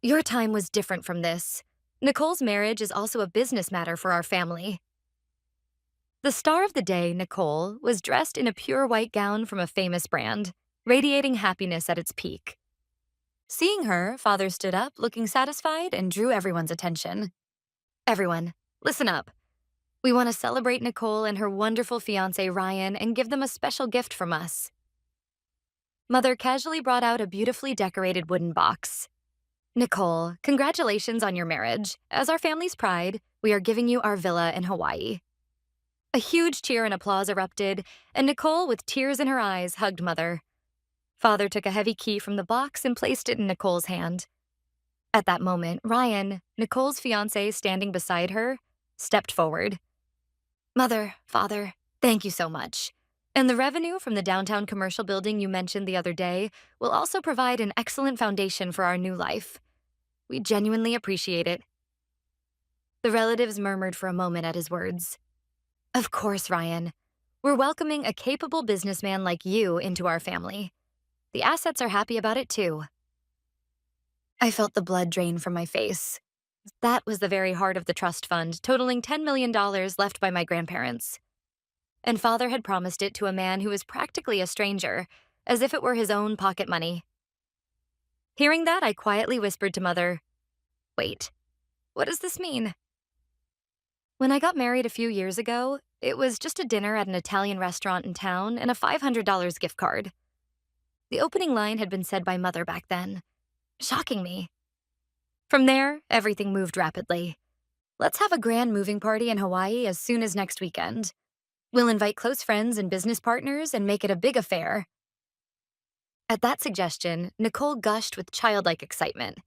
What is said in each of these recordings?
Your time was different from this. Nicole's marriage is also a business matter for our family. The star of the day, Nicole, was dressed in a pure white gown from a famous brand, radiating happiness at its peak. Seeing her, Father stood up, looking satisfied, and drew everyone's attention. Everyone, listen up. We want to celebrate Nicole and her wonderful fiancé, Ryan, and give them a special gift from us. Mother casually brought out a beautifully decorated wooden box. Nicole, congratulations on your marriage. As our family's pride, we are giving you our villa in Hawaii. A huge cheer and applause erupted, and Nicole, with tears in her eyes, hugged Mother. Father took a heavy key from the box and placed it in Nicole's hand. At that moment, Ryan, Nicole's fiancé standing beside her, stepped forward. Mother, Father, thank you so much. And the revenue from the downtown commercial building you mentioned the other day will also provide an excellent foundation for our new life. We genuinely appreciate it. The relatives murmured for a moment at his words. Of course, Ryan. We're welcoming a capable businessman like you into our family. The assets are happy about it too. I felt the blood drain from my face. That was the very heart of the trust fund, totaling $10 million left by my grandparents. And Father had promised it to a man who was practically a stranger, as if it were his own pocket money. Hearing that, I quietly whispered to Mother, wait, what does this mean? When I got married a few years ago, it was just a dinner at an Italian restaurant in town and a $500 gift card. The opening line had been said by Mother back then, shocking me. From there, everything moved rapidly. Let's have a grand moving party in Hawaii as soon as next weekend. We'll invite close friends and business partners and make it a big affair. At that suggestion, Nicole gushed with childlike excitement.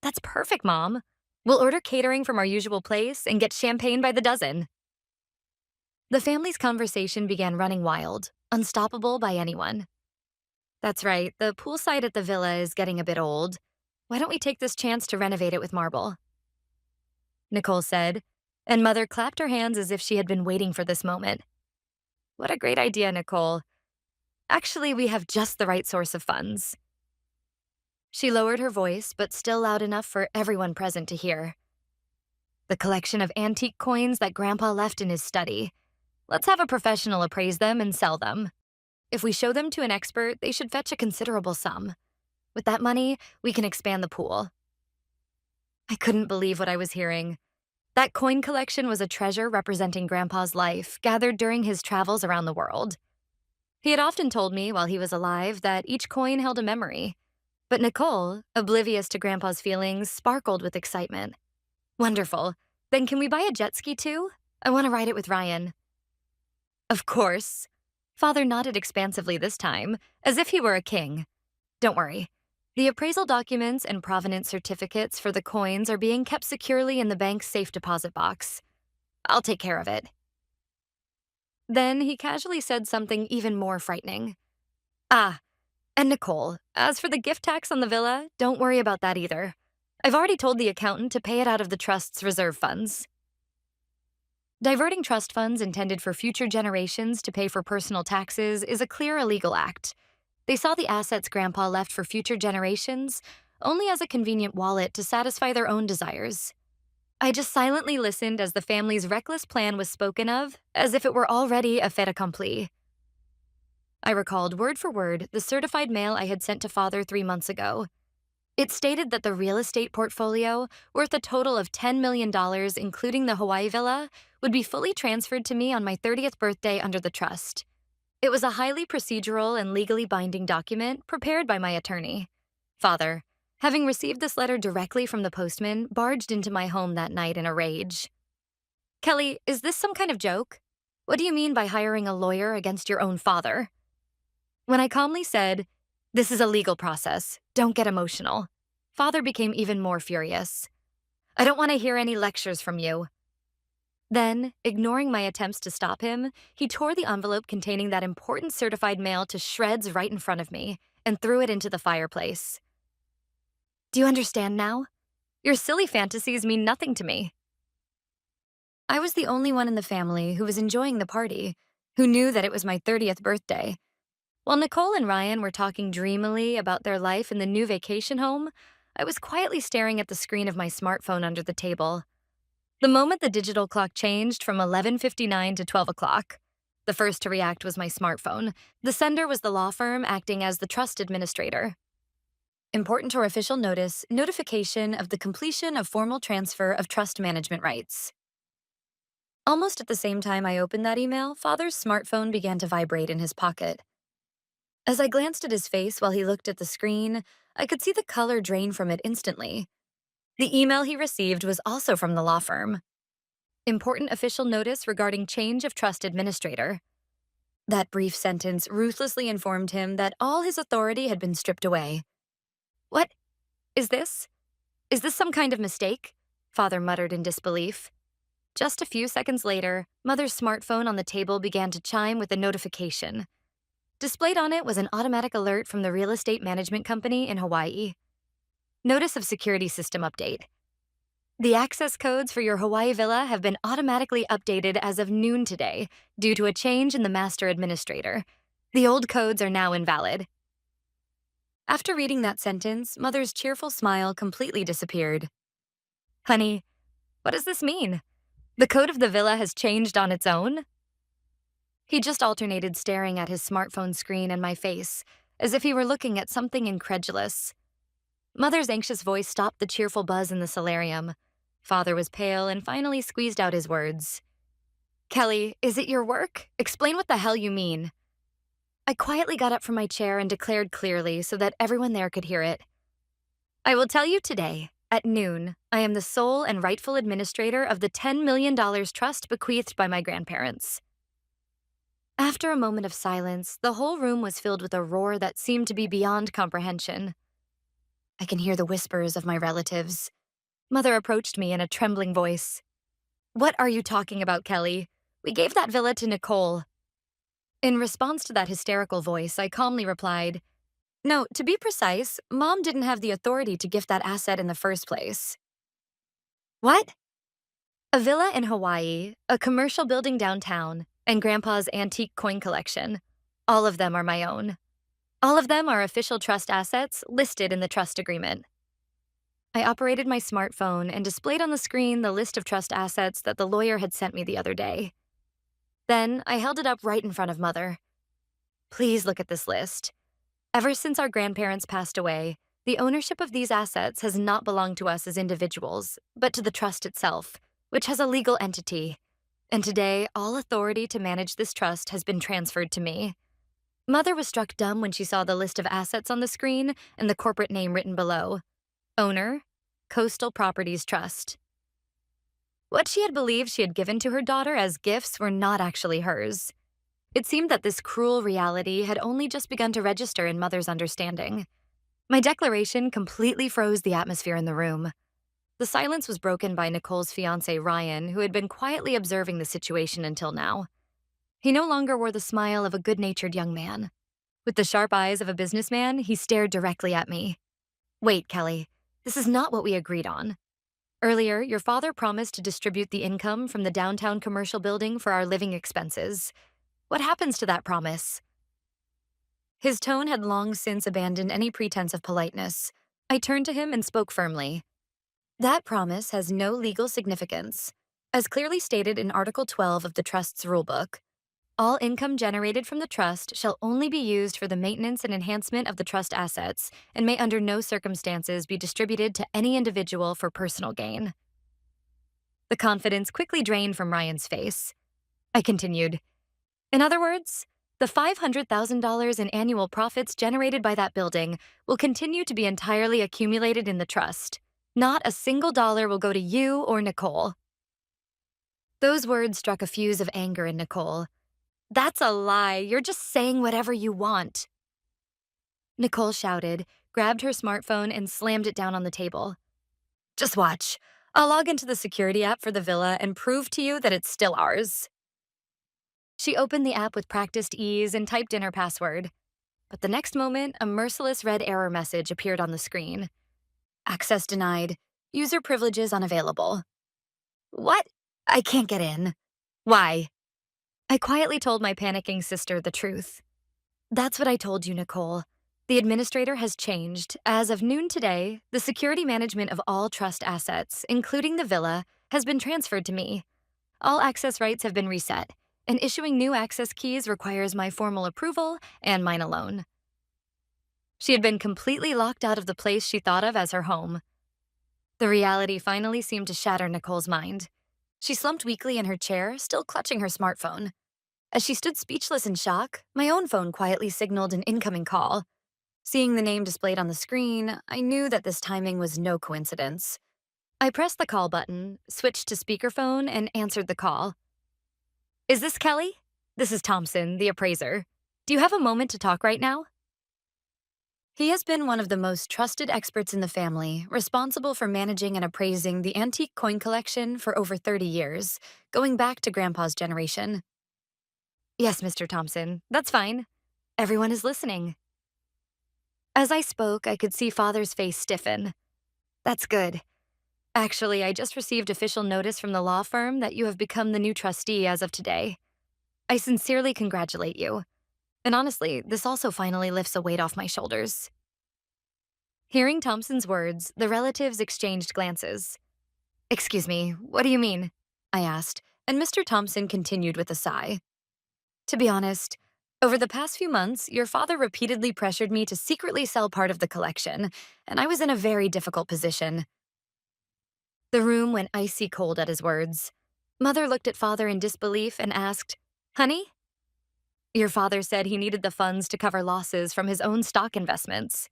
That's perfect, Mom. We'll order catering from our usual place and get champagne by the dozen. The family's conversation began running wild, unstoppable by anyone. That's right, the poolside at the villa is getting a bit old. Why don't we take this chance to renovate it with marble? Nicole said, and Mother clapped her hands as if she had been waiting for this moment. What a great idea, Nicole. Actually, we have just the right source of funds. She lowered her voice, but still loud enough for everyone present to hear. The collection of antique coins that Grandpa left in his study. Let's have a professional appraise them and sell them. If we show them to an expert, they should fetch a considerable sum. With that money, we can expand the pool. I couldn't believe what I was hearing. That coin collection was a treasure representing Grandpa's life, gathered during his travels around the world. He had often told me while he was alive that each coin held a memory. But Nicole, oblivious to Grandpa's feelings, sparkled with excitement. Wonderful. Then can we buy a jet ski too? I want to ride it with Ryan. Of course. Father nodded expansively this time, as if he were a king. Don't worry. The appraisal documents and provenance certificates for the coins are being kept securely in the bank's safe deposit box. I'll take care of it. Then he casually said something even more frightening. Ah, and Nicole, as for the gift tax on the villa, don't worry about that either. I've already told the accountant to pay it out of the trust's reserve funds. Diverting trust funds intended for future generations to pay for personal taxes is a clear illegal act. They saw the assets Grandpa left for future generations only as a convenient wallet to satisfy their own desires. I just silently listened as the family's reckless plan was spoken of, as if it were already a fait accompli. I recalled word for word the certified mail I had sent to Father 3 months ago. It stated that the real estate portfolio, worth a total of $10 million, including the Hawaii villa, would be fully transferred to me on my 30th birthday under the trust. It was a highly procedural and legally binding document prepared by my attorney. Father, having received this letter directly from the postman, barged into my home that night in a rage. Kelly, is this some kind of joke? What do you mean by hiring a lawyer against your own father? When I calmly said, this is a legal process, don't get emotional, Father became even more furious. I don't want to hear any lectures from you. Then, ignoring my attempts to stop him, he tore the envelope containing that important certified mail to shreds right in front of me and threw it into the fireplace. Do you understand now? Your silly fantasies mean nothing to me. I was the only one in the family who was enjoying the party, who knew that it was my 30th birthday. While Nicole and Ryan were talking dreamily about their life in the new vacation home, I was quietly staring at the screen of my smartphone under the table. The moment the digital clock changed from 11:59 to 12 o'clock, the first to react was my smartphone. The sender was the law firm acting as the trust administrator. Important or official notice, notification of the completion of formal transfer of trust management rights. Almost at the same time I opened that email, Father's smartphone began to vibrate in his pocket. As I glanced at his face while he looked at the screen, I could see the color drain from it instantly. The email he received was also from the law firm. Important official notice regarding change of trust administrator. That brief sentence ruthlessly informed him that all his authority had been stripped away. What? Is this? Is this some kind of mistake? Father muttered in disbelief. Just a few seconds later, Mother's smartphone on the table began to chime with a notification. Displayed on it was an automatic alert from the real estate management company in Hawaii. Notice of security system update. The access codes for your Hawaii villa have been automatically updated as of noon today due to a change in the master administrator. The old codes are now invalid. After reading that sentence, Mother's cheerful smile completely disappeared. Honey, what does this mean? The code of the villa has changed on its own? He just alternated staring at his smartphone screen and my face, as if he were looking at something incredulous. Mother's anxious voice stopped the cheerful buzz in the solarium. Father was pale and finally squeezed out his words. Kelly, is it your work? Explain what the hell you mean. I quietly got up from my chair and declared clearly so that everyone there could hear it. I will tell you today, at noon, I am the sole and rightful administrator of the $10 million trust bequeathed by my grandparents. After a moment of silence, the whole room was filled with a roar that seemed to be beyond comprehension. I can hear the whispers of my relatives. Mother approached me in a trembling voice. What are you talking about, Kelly? We gave that villa to Nicole. In response to that hysterical voice, I calmly replied, No, to be precise, Mom didn't have the authority to gift that asset in the first place. What? A villa in Hawaii, a commercial building downtown, and Grandpa's antique coin collection. All of them are my own. All of them are official trust assets listed in the trust agreement. I operated my smartphone and displayed on the screen the list of trust assets that the lawyer had sent me the other day. Then I held it up right in front of Mother. Please look at this list. Ever since our grandparents passed away, the ownership of these assets has not belonged to us as individuals, but to the trust itself, which has a legal entity. And today, all authority to manage this trust has been transferred to me. Mother was struck dumb when she saw the list of assets on the screen and the corporate name written below. Owner, Coastal Properties Trust. What she had believed she had given to her daughter as gifts were not actually hers. It seemed that this cruel reality had only just begun to register in Mother's understanding. My declaration completely froze the atmosphere in the room. The silence was broken by Nicole's fiancé, Ryan, who had been quietly observing the situation until now. He no longer wore the smile of a good-natured young man. With the sharp eyes of a businessman, he stared directly at me. Wait, Kelly, this is not what we agreed on. Earlier, your father promised to distribute the income from the downtown commercial building for our living expenses. What happens to that promise? His tone had long since abandoned any pretense of politeness. I turned to him and spoke firmly. That promise has no legal significance. As clearly stated in Article 12 of the Trust's rulebook, all income generated from the trust shall only be used for the maintenance and enhancement of the trust assets and may under no circumstances be distributed to any individual for personal gain. The confidence quickly drained from Ryan's face. I continued, in other words, the $500,000 in annual profits generated by that building will continue to be entirely accumulated in the trust. Not a single dollar will go to you or Nicole. Those words struck a fuse of anger in Nicole. That's a lie. You're just saying whatever you want. Nicole shouted, grabbed her smartphone, and slammed it down on the table. Just watch. I'll log into the security app for the villa and prove to you that it's still ours. She opened the app with practiced ease and typed in her password. But the next moment, a merciless red error message appeared on the screen. Access denied. User privileges unavailable. What? I can't get in. Why? I quietly told my panicking sister the truth. That's what I told you, Nicole. The administrator has changed. As of noon today, the security management of all trust assets, including the villa, has been transferred to me. All access rights have been reset, and issuing new access keys requires my formal approval and mine alone. She had been completely locked out of the place she thought of as her home. The reality finally seemed to shatter Nicole's mind. She slumped weakly in her chair, still clutching her smartphone. As she stood speechless in shock, my own phone quietly signaled an incoming call. Seeing the name displayed on the screen, I knew that this timing was no coincidence. I pressed the call button, switched to speakerphone, and answered the call. Is this Kelly? This is Thompson, the appraiser. Do you have a moment to talk right now? He has been one of the most trusted experts in the family, responsible for managing and appraising the antique coin collection for over 30 years, going back to Grandpa's generation. Yes, Mr. Thompson, that's fine. Everyone is listening. As I spoke, I could see Father's face stiffen. That's good. Actually, I just received official notice from the law firm that you have become the new trustee as of today. I sincerely congratulate you. And honestly, this also finally lifts a weight off my shoulders. Hearing Thompson's words, the relatives exchanged glances. Excuse me, what do you mean? I asked, and Mr. Thompson continued with a sigh. To be honest, over the past few months, your father repeatedly pressured me to secretly sell part of the collection, and I was in a very difficult position. The room went icy cold at his words. Mother looked at Father in disbelief and asked, Honey? Your father said he needed the funds to cover losses from his own stock investments.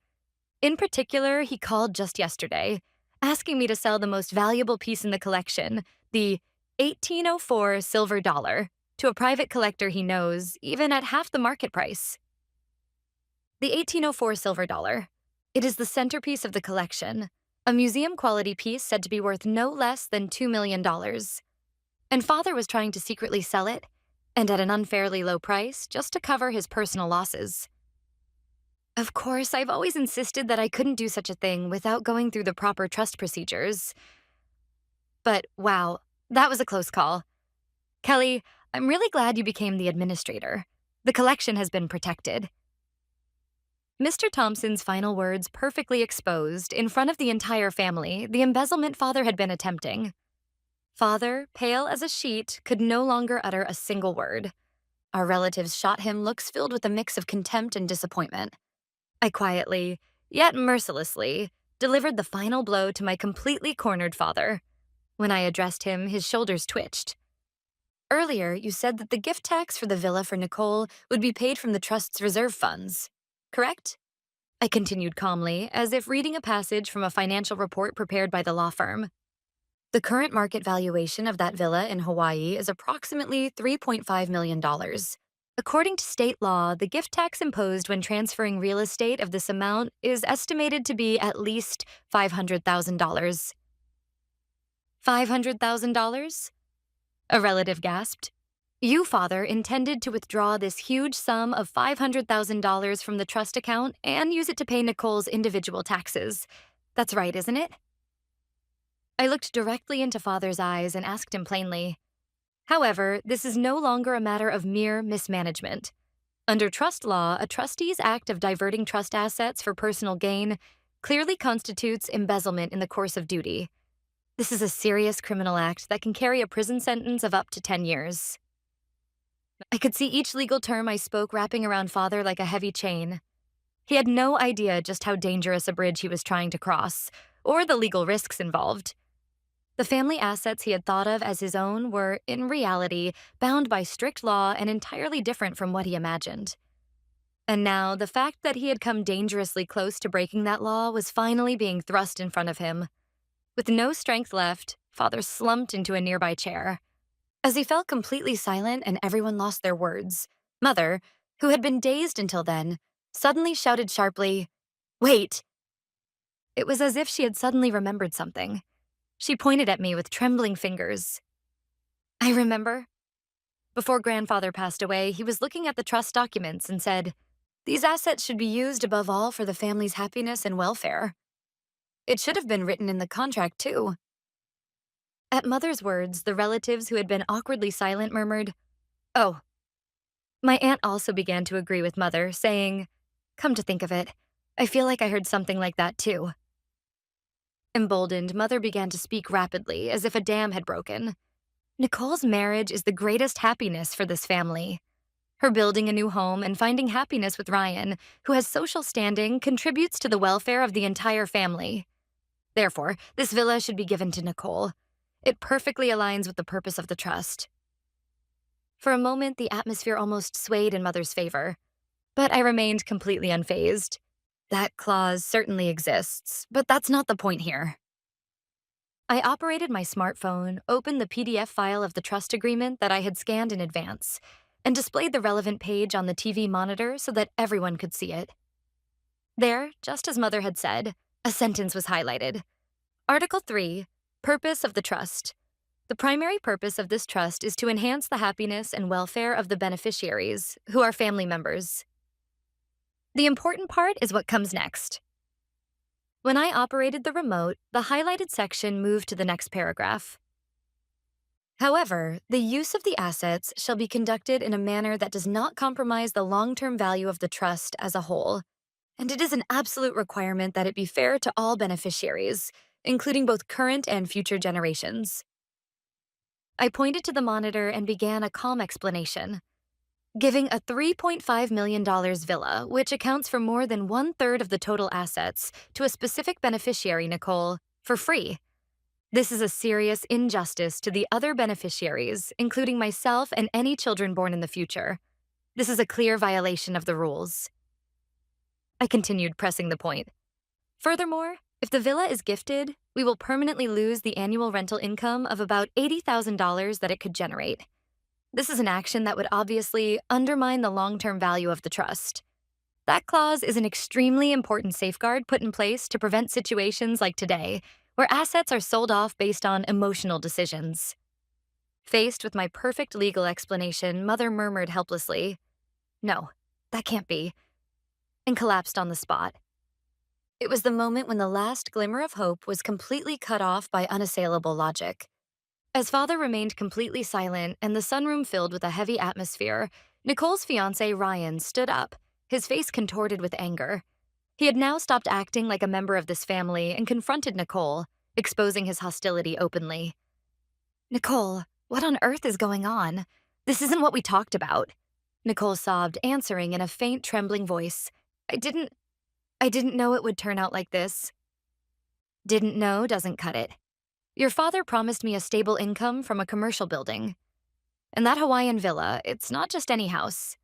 In particular, he called just yesterday, asking me to sell the most valuable piece in the collection, the 1804 silver dollar, to a private collector he knows, even at half the market price. The 1804 silver dollar. It is the centerpiece of the collection, a museum-quality piece said to be worth no less than $2 million. And Father was trying to secretly sell it, and at an unfairly low price, just to cover his personal losses. Of course, I've always insisted that I couldn't do such a thing without going through the proper trust procedures. But wow, that was a close call. Kelly, I'm really glad you became the administrator. The collection has been protected. Mr. Thompson's final words perfectly exposed, in front of the entire family, the embezzlement Father had been attempting. Father, pale as a sheet, could no longer utter a single word. Our relatives shot him looks filled with a mix of contempt and disappointment. I quietly, yet mercilessly, delivered the final blow to my completely cornered father. When I addressed him, his shoulders twitched. Earlier, you said that the gift tax for the villa for Nicole would be paid from the trust's reserve funds, correct? I continued calmly, as if reading a passage from a financial report prepared by the law firm. The current market valuation of that villa in Hawaii is approximately $3.5 million. According to state law, the gift tax imposed when transferring real estate of this amount is estimated to be at least $500,000. $500,000? A relative gasped. You, Father, intended to withdraw this huge sum of $500,000 from the trust account and use it to pay Nicole's individual taxes. That's right, isn't it? I looked directly into Father's eyes and asked him plainly. However, this is no longer a matter of mere mismanagement. Under trust law, a trustee's act of diverting trust assets for personal gain clearly constitutes embezzlement in the course of duty. This is a serious criminal act that can carry a prison sentence of up to 10 years. I could see each legal term I spoke wrapping around Father like a heavy chain. He had no idea just how dangerous a bridge he was trying to cross, or the legal risks involved. The family assets he had thought of as his own were, in reality, bound by strict law and entirely different from what he imagined. And now, the fact that he had come dangerously close to breaking that law was finally being thrust in front of him. With no strength left, Father slumped into a nearby chair. As he fell completely silent and everyone lost their words, Mother, who had been dazed until then, suddenly shouted sharply, "Wait!" It was as if she had suddenly remembered something. She pointed at me with trembling fingers. I remember. Before Grandfather passed away, he was looking at the trust documents and said, "These assets should be used above all for the family's happiness and welfare." It should have been written in the contract, too. At Mother's words, the relatives who had been awkwardly silent murmured, "Oh." My aunt also began to agree with Mother, saying, "Come to think of it, I feel like I heard something like that too. Emboldened, Mother began to speak rapidly, as if a dam had broken. Nicole's marriage is the greatest happiness for this family. Her building a new home and finding happiness with Ryan, who has social standing, contributes to the welfare of the entire family. Therefore, this villa should be given to Nicole. It perfectly aligns with the purpose of the trust. For a moment, the atmosphere almost swayed in Mother's favor, but I remained completely unfazed. That clause certainly exists, but that's not the point here. I operated my smartphone, opened the PDF file of the trust agreement that I had scanned in advance, and displayed the relevant page on the TV monitor so that everyone could see it. There, just as Mother had said, a sentence was highlighted. Article 3, Purpose of the Trust. The primary purpose of this trust is to enhance the happiness and welfare of the beneficiaries, who are family members. The important part is what comes next. When I operated the remote, the highlighted section moved to the next paragraph. However, the use of the assets shall be conducted in a manner that does not compromise the long-term value of the trust as a whole, and it is an absolute requirement that it be fair to all beneficiaries, including both current and future generations. I pointed to the monitor and began a calm explanation. Giving a $3.5 million villa, which accounts for more than 1/3 of the total assets, to a specific beneficiary, Nicole, for free. This is a serious injustice to the other beneficiaries, including myself and any children born in the future. This is a clear violation of the rules. I continued pressing the point. Furthermore, if the villa is gifted, we will permanently lose the annual rental income of about $80,000 that it could generate. This is an action that would obviously undermine the long-term value of the trust. That clause is an extremely important safeguard put in place to prevent situations like today, where assets are sold off based on emotional decisions. Faced with my perfect legal explanation, Mother murmured helplessly, "No, that can't be," and collapsed on the spot. It was the moment when the last glimmer of hope was completely cut off by unassailable logic. As Father remained completely silent and the sunroom filled with a heavy atmosphere, Nicole's fiancé, Ryan, stood up, his face contorted with anger. He had now stopped acting like a member of this family and confronted Nicole, exposing his hostility openly. "Nicole, what on earth is going on? This isn't what we talked about," Nicole sobbed, answering in a faint, trembling voice. I didn't know it would turn out like this." "Didn't know doesn't cut it. Your father promised me a stable income from a commercial building. And that Hawaiian villa, it's not just any house.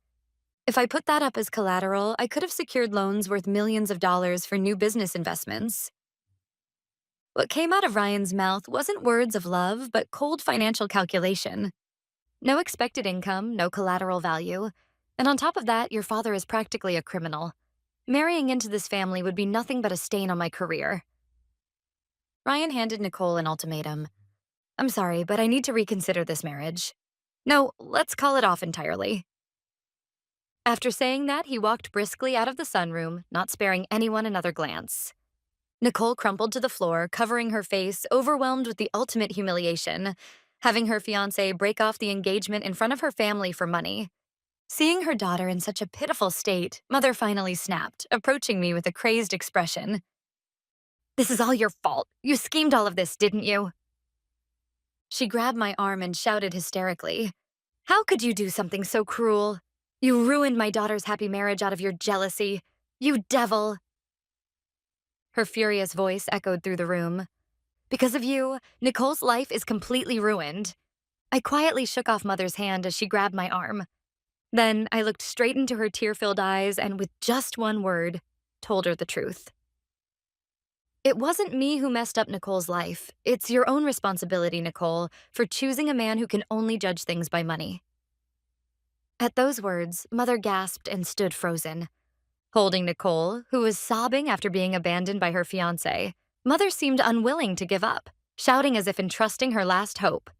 If I put that up as collateral, I could have secured loans worth millions of dollars for new business investments." What came out of Ryan's mouth wasn't words of love, but cold financial calculation. No expected income, no collateral value. And on top of that, your father is practically a criminal. Marrying into this family would be nothing but a stain on my career. Ryan handed Nicole an ultimatum. "I'm sorry, but I need to reconsider this marriage. No, let's call it off entirely." After saying that, he walked briskly out of the sunroom, not sparing anyone another glance. Nicole crumpled to the floor, covering her face, overwhelmed with the ultimate humiliation, having her fiancé break off the engagement in front of her family for money. Seeing her daughter in such a pitiful state, Mother finally snapped, approaching me with a crazed expression. "This is all your fault. You schemed all of this, didn't you?" She grabbed my arm and shouted hysterically, "How could you do something so cruel? You ruined my daughter's happy marriage out of your jealousy. You devil!" Her furious voice echoed through the room. "Because of you, Nicole's life is completely ruined." I quietly shook off Mother's hand as she grabbed my arm. Then I looked straight into her tear-filled eyes and, with just one word, told her the truth. "It wasn't me who messed up Nicole's life. It's your own responsibility, Nicole, for choosing a man who can only judge things by money." At those words, Mother gasped and stood frozen. Holding Nicole, who was sobbing after being abandoned by her fiancé, Mother seemed unwilling to give up, shouting as if entrusting her last hope.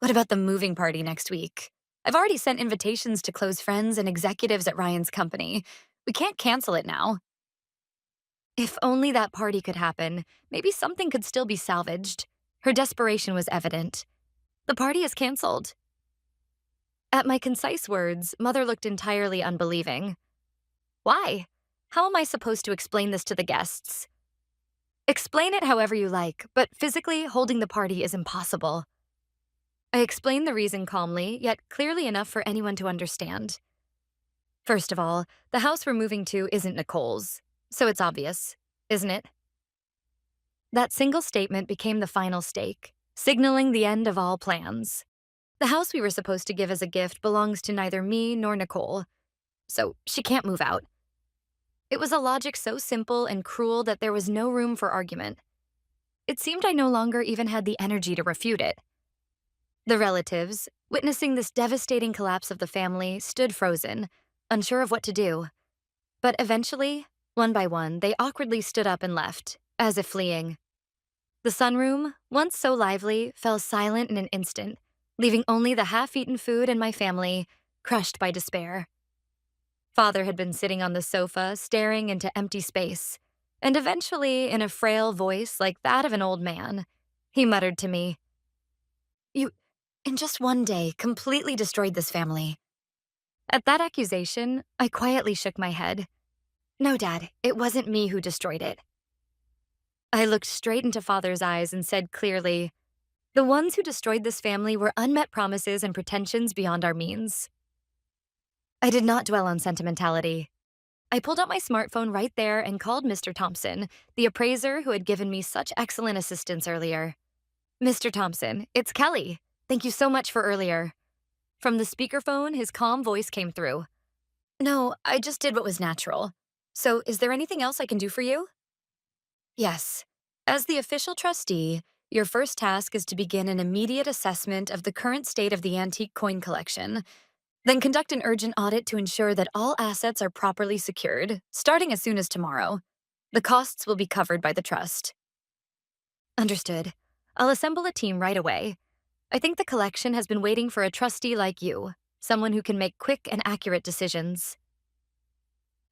"What about the moving party next week? I've already sent invitations to close friends and executives at Ryan's company. We can't cancel it now." If only that party could happen, maybe something could still be salvaged. Her desperation was evident. "The party is canceled." At my concise words, Mother looked entirely unbelieving. "Why? How am I supposed to explain this to the guests? Explain it however you like, but physically holding the party is impossible. I explained the reason calmly, yet clearly enough for anyone to understand. First of all, the house we're moving to isn't Nicole's, so it's obvious, isn't it? That single statement became the final stake, signaling the end of all plans. The house we were supposed to give as a gift belongs to neither me nor Nicole, so she can't move out. It was a logic so simple and cruel that there was no room for argument. It seemed I no longer even had the energy to refute it. The relatives, witnessing this devastating collapse of the family, stood frozen, unsure of what to do. But eventually, one by one, they awkwardly stood up and left, as if fleeing. The sunroom, once so lively, fell silent in an instant, leaving only the half-eaten food and my family, crushed by despair. Father had been sitting on the sofa, staring into empty space, and eventually, in a frail voice like that of an old man, he muttered to me, "You, in just one day, completely destroyed this family." At that accusation, I quietly shook my head. "No, Dad, it wasn't me who destroyed it." I looked straight into Father's eyes and said clearly, "The ones who destroyed this family were unmet promises and pretensions beyond our means." I did not dwell on sentimentality. I pulled out my smartphone right there and called Mr. Thompson, the appraiser who had given me such excellent assistance earlier. "Mr. Thompson, it's Kelly. Thank you so much for earlier." From the speakerphone, his calm voice came through. "No, I just did what was natural. So, is there anything else I can do for you?" "Yes. As the official trustee, your first task is to begin an immediate assessment of the current state of the antique coin collection. Then conduct an urgent audit to ensure that all assets are properly secured, starting as soon as tomorrow. The costs will be covered by the trust." "Understood. I'll assemble a team right away. I think the collection has been waiting for a trustee like you, someone who can make quick and accurate decisions."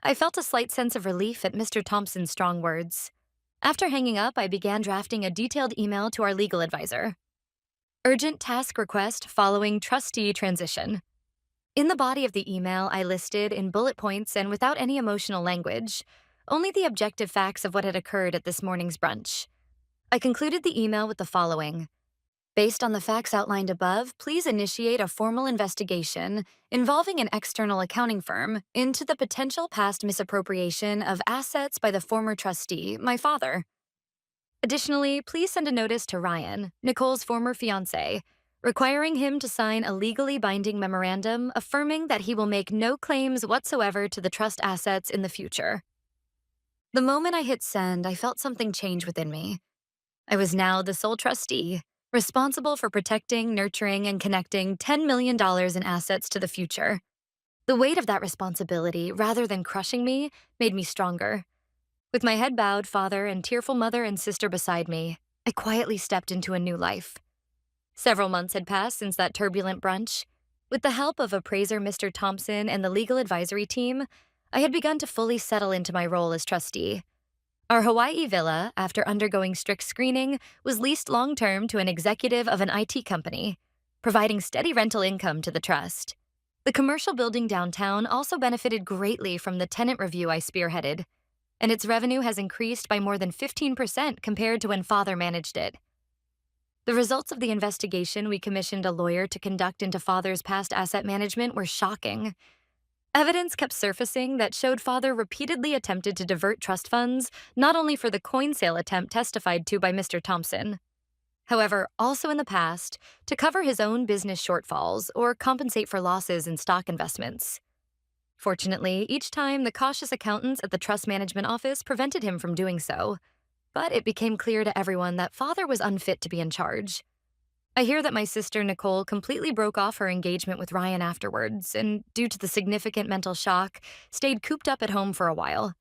I felt a slight sense of relief at Mr. Thompson's strong words. After hanging up, I began drafting a detailed email to our legal advisor. Urgent task request following trustee transition. In the body of the email, I listed, in bullet points and without any emotional language, only the objective facts of what had occurred at this morning's brunch. I concluded the email with the following. Based on the facts outlined above, please initiate a formal investigation involving an external accounting firm into the potential past misappropriation of assets by the former trustee, my father. Additionally, please send a notice to Ryan, Nicole's former fiancé, requiring him to sign a legally binding memorandum affirming that he will make no claims whatsoever to the trust assets in the future. The moment I hit send, I felt something change within me. I was now the sole trustee, responsible for protecting, nurturing, and connecting $10 million in assets to the future. The weight of that responsibility, rather than crushing me, made me stronger. With my head bowed, father and tearful mother and sister beside me, I quietly stepped into a new life. Several months had passed since that turbulent brunch. With the help of appraiser Mr. Thompson and the legal advisory team, I had begun to fully settle into my role as trustee. Our Hawaii villa, after undergoing strict screening, was leased long-term to an executive of an IT company, providing steady rental income to the trust. The commercial building downtown also benefited greatly from the tenant review I spearheaded, and its revenue has increased by more than 15% compared to when Father managed it. The results of the investigation we commissioned a lawyer to conduct into Father's past asset management were shocking. Evidence kept surfacing that showed Father repeatedly attempted to divert trust funds, not only for the coin sale attempt testified to by Mr. Thompson. However, also in the past, to cover his own business shortfalls or compensate for losses in stock investments. Fortunately, each time the cautious accountants at the trust management office prevented him from doing so. But it became clear to everyone that Father was unfit to be in charge. I hear that my sister Nicole completely broke off her engagement with Ryan afterwards, and due to the significant mental shock, stayed cooped up at home for a while.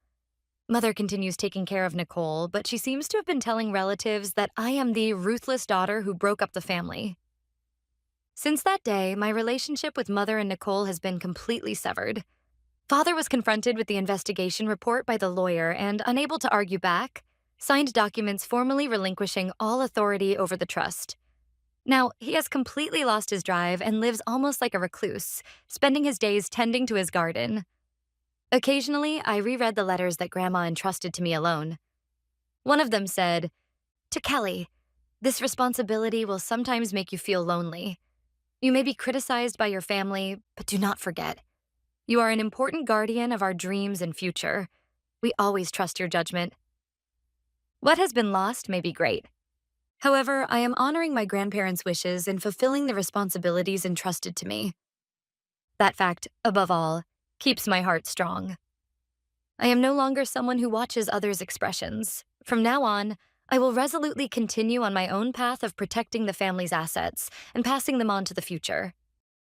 Mother continues taking care of Nicole, but she seems to have been telling relatives that I am the ruthless daughter who broke up the family. Since that day, my relationship with Mother and Nicole has been completely severed. Father was confronted with the investigation report by the lawyer and, unable to argue back, signed documents formally relinquishing all authority over the trust. Now, he has completely lost his drive and lives almost like a recluse, spending his days tending to his garden. Occasionally, I reread the letters that Grandma entrusted to me alone. One of them said, "To Kelly, this responsibility will sometimes make you feel lonely. You may be criticized by your family, but do not forget. You are an important guardian of our dreams and future. We always trust your judgment. What has been lost may be great. However, I am honoring my grandparents' wishes and fulfilling the responsibilities entrusted to me. That fact, above all, keeps my heart strong. I am no longer someone who watches others' expressions. From now on, I will resolutely continue on my own path of protecting the family's assets and passing them on to the future.